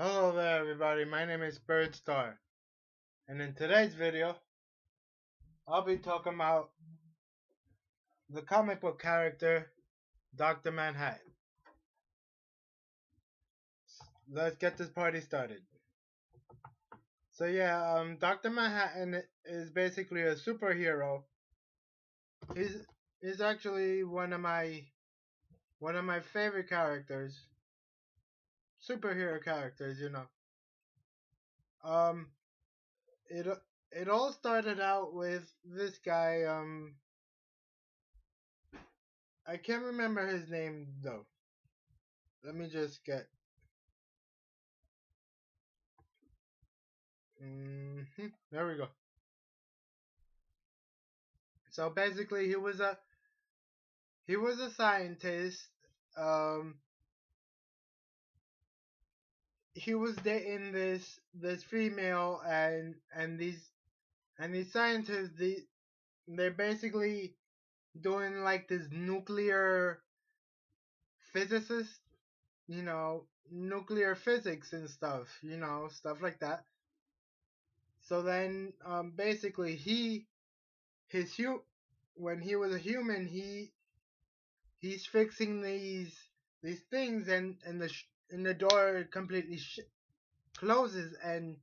Hello there everybody, my name is Birdstar, and in today's video, I'll be talking about the comic book character, Dr. Manhattan. Let's get this party started. So yeah, Dr. Manhattan is basically a superhero. He's, he's actually one of my favorite characters, superhero characters, you know. Um, it, it all started out with this guy, I can't remember his name though. Let me just get. There we go. So basically, he was a scientist. Um, he was dating this female, and these scientists, they're basically doing like this nuclear physicist, nuclear physics and stuff, stuff like that. So then, basically, his hu when he was a human, he's fixing these things, and the door completely closes, and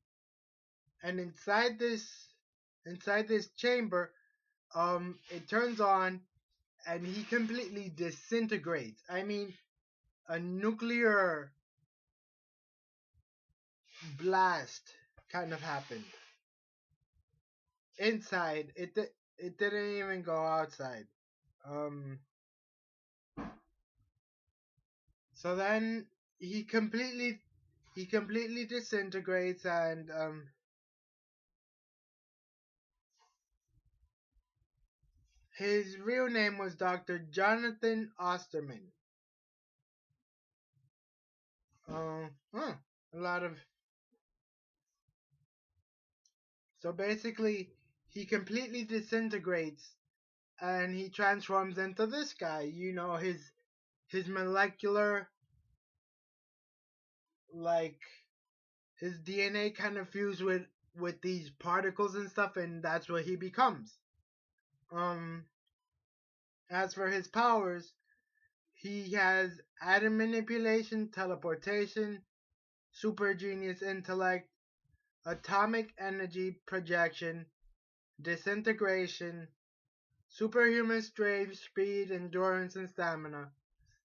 inside this chamber, it turns on, and he completely disintegrates. I mean, a nuclear blast kind of happened inside. It didn't even go outside. Um, so then he completely disintegrates, and his real name was Dr. Jonathan Osterman. A lot of. So basically, he completely disintegrates, and he transforms into this guy. His molecular, like, his DNA kind of fused with these particles and stuff, and that's what he becomes. As for his powers, he has atom manipulation, teleportation, super genius intellect, atomic energy projection, disintegration, superhuman strength, speed, endurance, and stamina,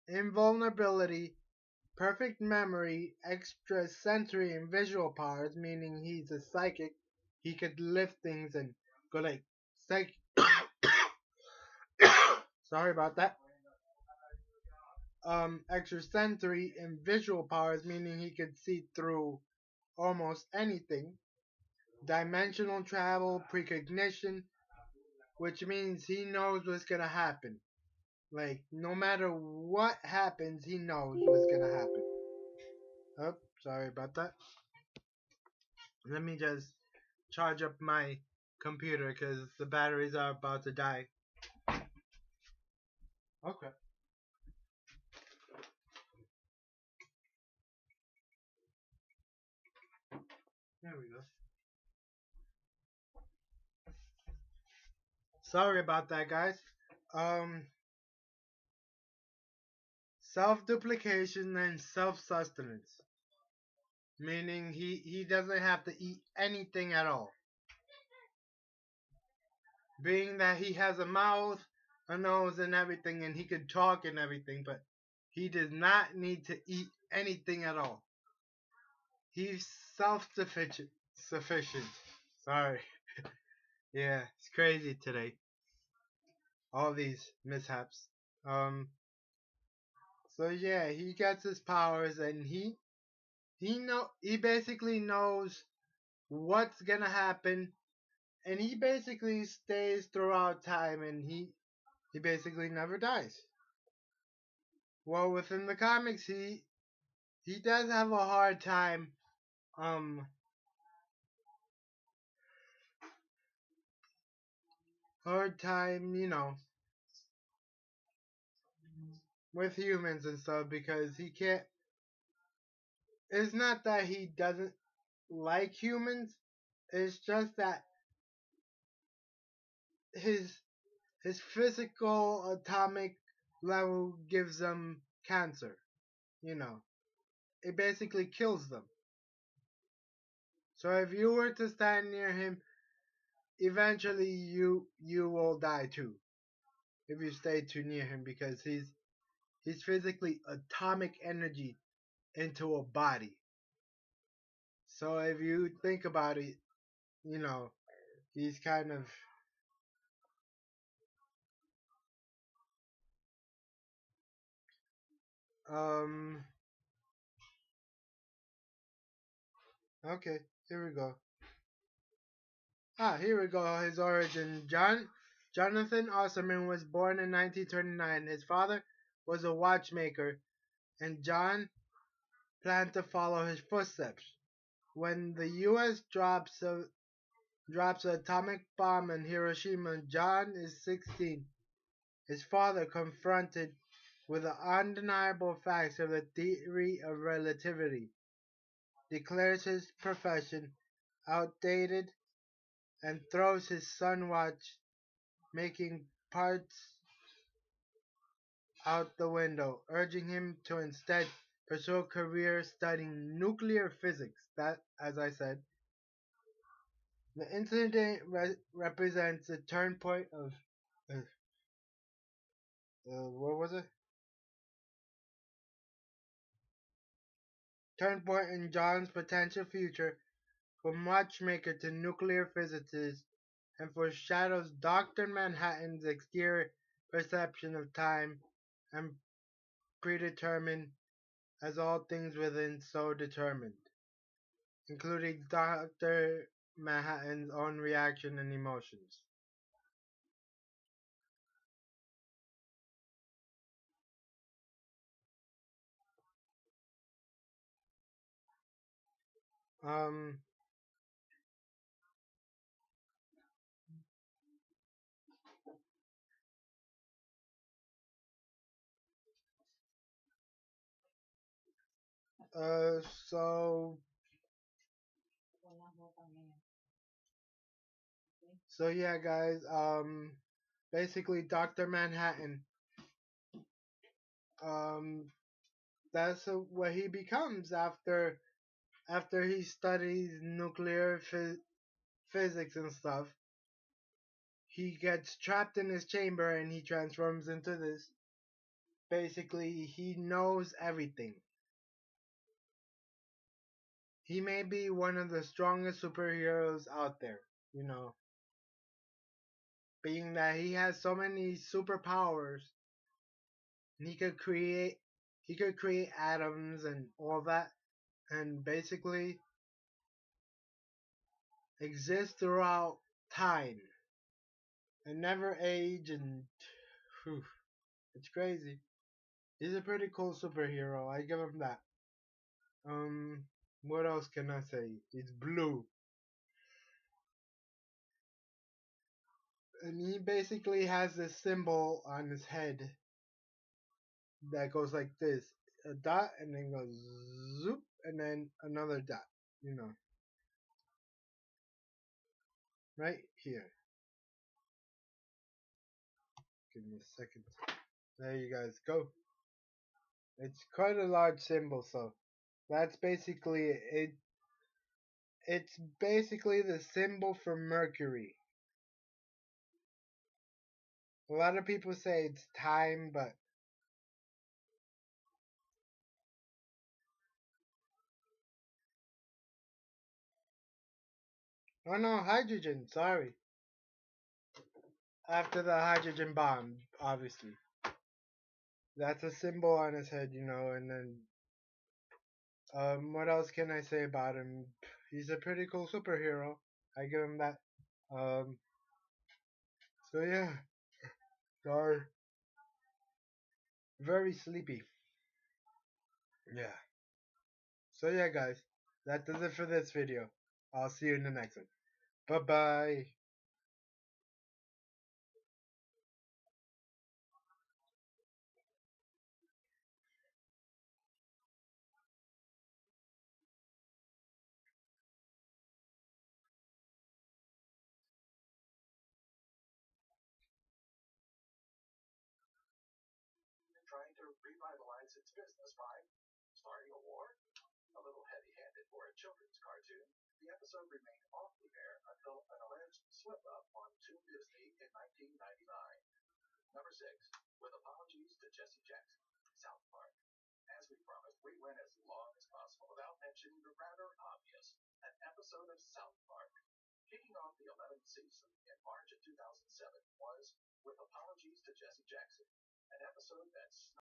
invulnerability, perfect memory, extrasensory and visual powers, meaning he's a psychic. He could lift things and go like psych. Sorry about that. Extrasensory and visual powers, meaning he could see through almost anything. Dimensional travel, precognition, which means he knows what's gonna happen. Like, no matter what happens, he knows what's gonna happen. Oh, sorry about that. Let me just charge up my computer because the batteries are about to die. Okay. There we go. Sorry about that, guys. Um, Self-duplication and self-sustenance, meaning he doesn't have to eat anything at all. Being that he has a mouth, a nose, and everything, and he can talk and everything, but he does not need to eat anything at all. He's self-sufficient. Sufficient. Sorry. Yeah, it's crazy today. All these mishaps. So yeah, he gets his powers, and he basically knows what's gonna happen, and he basically stays throughout time, and he basically never dies. Well, within the comics, he does have a um hard time, with humans and stuff, because it's not that he doesn't like humans. It's just that his his physical atomic level gives them cancer. You know, it basically kills them. So if you were to stand near him, eventually you will die too. If you stay too near him, because he's physically atomic energy into a body. So if you think about it, you know, he's kind of um okay, here we go. Here we go. His origin. Jonathan Osserman was born in 1929. His father was a watchmaker, and John planned to follow his footsteps. When the U.S. drops an atomic bomb in Hiroshima, John is 16. His father, confronted with the undeniable facts of the theory of relativity, declares his profession outdated and throws his son watch making parts out the window, urging him to instead pursue a career studying nuclear physics. That, as I said, the incident represents a turn point of uh, what was it? Turn point in John's potential future from watchmaker to nuclear physicist, and foreshadows Doctor Manhattan's exterior perception of time and predetermined as all things within so determined, including Doctor Manhattan's own reaction and emotions. Um. Uh. So. So yeah, guys. Basically, Doctor Manhattan. Um. That's what he becomes after he studies nuclear physics and stuff. He gets trapped in his chamber and he transforms into this. Basically, he knows everything. He may be one of the strongest superheroes out there, you know, being that he has so many superpowers and he could create atoms and all that, and basically exist throughout time and never age, and whew, it's crazy. He's a pretty cool superhero. I give him that. Um, what else can I say? He's blue, and he basically has this symbol on his head that goes like this: a dot, and then goes zoop, and then another dot. You know, right here. Give me a second. There you guys go. It's quite a large symbol, so that's basically it. It's basically the symbol for Mercury. A lot of people say it's time, but oh no, hydrogen. Sorry, after the hydrogen bomb, obviously. That's a symbol on his head, you know. And then, what else can I say about him? He's a pretty cool superhero. I give him that. Um, so yeah, sorry, very sleepy. Yeah. So yeah, guys, that does it for this video. I'll see you in the next one. Bye bye.